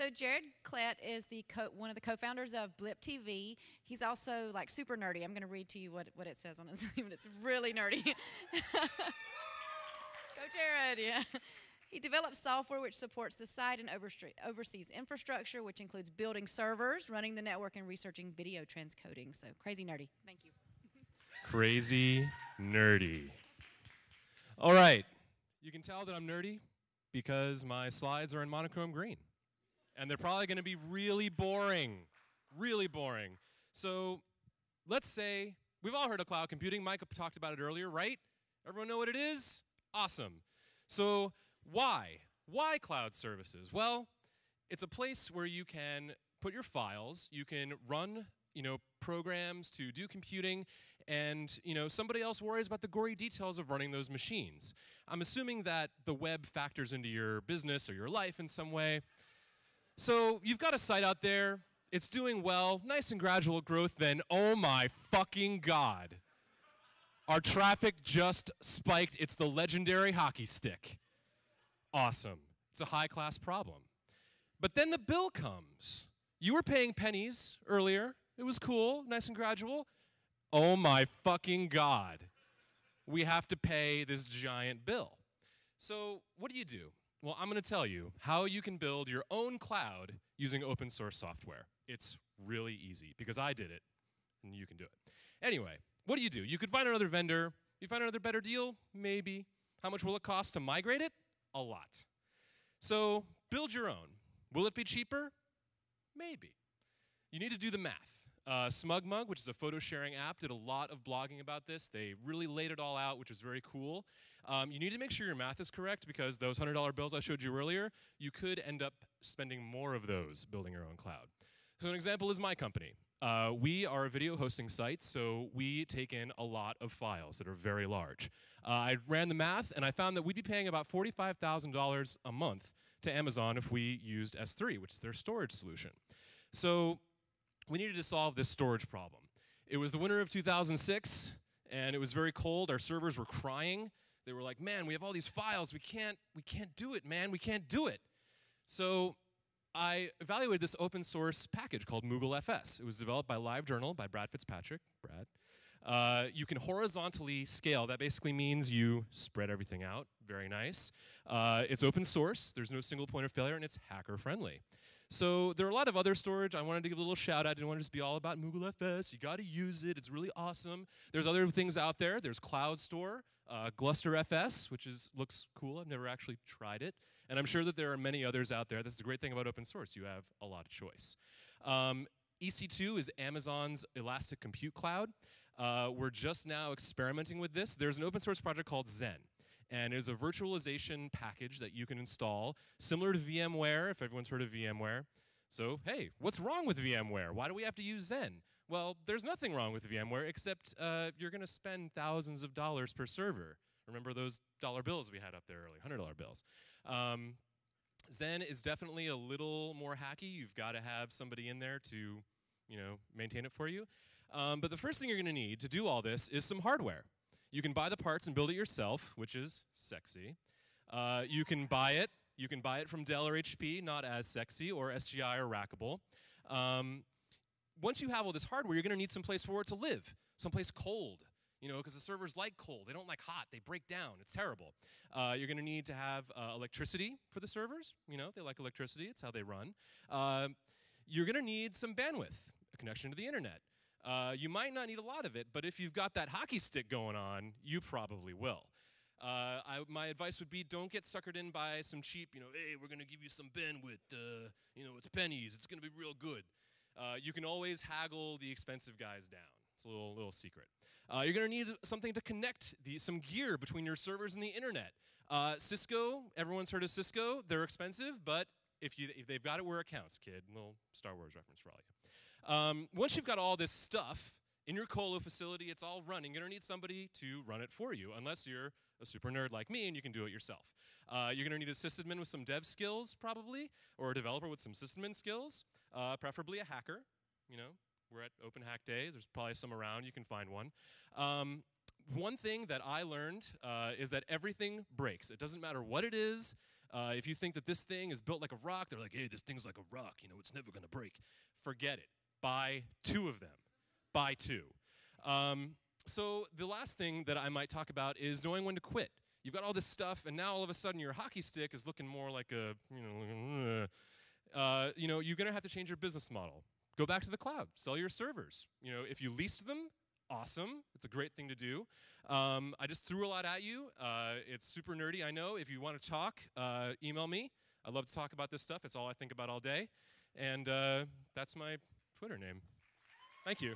So Jared Klett is one of the co-founders of Blip TV. He's also like super nerdy. I'm going to read to you what it says on his name, and it's really nerdy. Go Jared, yeah. He develops software which supports the site and oversees infrastructure, which includes building servers, running the network, and researching video transcoding. So crazy nerdy. Thank you. Crazy nerdy. All right. You can tell that I'm nerdy because my slides are in monochrome green. And they're probably going to be really boring. Really boring. So let's say, we've all heard of cloud computing. Mike talked about it earlier, right? Everyone know what it is? Awesome. So why? Why cloud services? Well, it's a place where you can put your files, you can run, programs to do computing, and, somebody else worries about the gory details of running those machines. I'm assuming that the web factors into your business or your life in some way. So you've got a site out there, it's doing well, nice and gradual growth, then oh my fucking God. Our traffic just spiked. It's the legendary hockey stick. Awesome. It's a high-class problem. But then the bill comes. You were paying pennies earlier. It was cool, nice and gradual. Oh my fucking God. We have to pay this giant bill. So what do? Well, I'm going to tell you how you can build your own cloud using open source software. It's really easy because I did it, and you can do it. Anyway, what do? You could find another vendor. You find another better deal? Maybe. How much will it cost to migrate it? A lot. So build your own. Will it be cheaper? Maybe. You need to do the math. SmugMug, which is a photo sharing app, did a lot of blogging about this. They really laid it all out, which is very cool. You need to make sure your math is correct because those $100 bills I showed you earlier, you could end up spending more of those building your own cloud. So an example is my company. We are a video hosting site, so we take in a lot of files that are very large. I ran the math, and I found that we'd be paying about $45,000 a month to Amazon if we used S3, which is their storage solution. So we needed to solve this storage problem. It was the winter of 2006, and it was very cold. Our servers were crying. They were like, man, we have all these files. We can't do it, man. We can't do it. So I evaluated this open source package called MoogleFS. It was developed by LiveJournal, by Brad Fitzpatrick. Brad. You can horizontally scale. That basically means you spread everything out. Very nice. It's open source. There's no single point of failure, and it's hacker friendly. So there are a lot of other storage. I wanted to give a little shout out. I didn't want to just be all about MoogleFS. You got to use it. It's really awesome. There's other things out there. There's CloudStor, GlusterFS, which looks cool. I've never actually tried it. And I'm sure that there are many others out there. That's the great thing about open source. You have a lot of choice. EC2 is Amazon's Elastic Compute Cloud. We're just now experimenting with this. There's an open source project called Zen. And it's a virtualization package that you can install, similar to VMware, if everyone's heard of VMware. So, hey, what's wrong with VMware? Why do we have to use Zen? Well, there's nothing wrong with VMware, except you're going to spend thousands of dollars per server. Remember those dollar bills we had up there earlier, $100 bills. Zen is definitely a little more hacky. You've got to have somebody in there to, maintain it for you. But the first thing you're going to need to do all this is some hardware. You can buy the parts and build it yourself, which is sexy. You can buy it from Dell or HP, not as sexy, or SGI or Rackable. Once you have all this hardware, you're going to need some place for it to live, someplace cold, because the servers like cold. They don't like hot. They break down. It's terrible. You're going to need to have electricity for the servers. They like electricity. It's how they run. You're going to need some bandwidth, a connection to the internet. You might not need a lot of it, but if you've got that hockey stick going on, you probably will. My advice would be don't get suckered in by some cheap, hey, we're going to give you some bandwidth, it's pennies, it's going to be real good. You can always haggle the expensive guys down. It's a little secret. You're going to need something to connect some gear between your servers and the internet. Cisco, everyone's heard of Cisco. They're expensive, but if they've got it where it counts, kid. A little Star Wars reference for all of you. Once you've got all this stuff in your colo facility, it's all running, you're going to need somebody to run it for you, unless you're a super nerd like me and you can do it yourself. You're going to need a sysadmin with some dev skills, probably, or a developer with some sysadmin skills, preferably a hacker. We're at Open Hack Day. There's probably some around. You can find one. One thing that I learned is that everything breaks. It doesn't matter what it is. If you think that this thing is built like a rock, they're like, hey, this thing's like a rock, it's never going to break. Forget it. Buy 2 of them. Buy 2. So the last thing that I might talk about is knowing when to quit. You've got all this stuff, and now all of a sudden your hockey stick is looking more like a, you're going to have to change your business model. Go back to the cloud. Sell your servers. If you leased them, awesome. It's a great thing to do. I just threw a lot at you. It's super nerdy, I know. If you want to talk, email me. I love to talk about this stuff. It's all I think about all day. And that's my Twitter name. Thank you.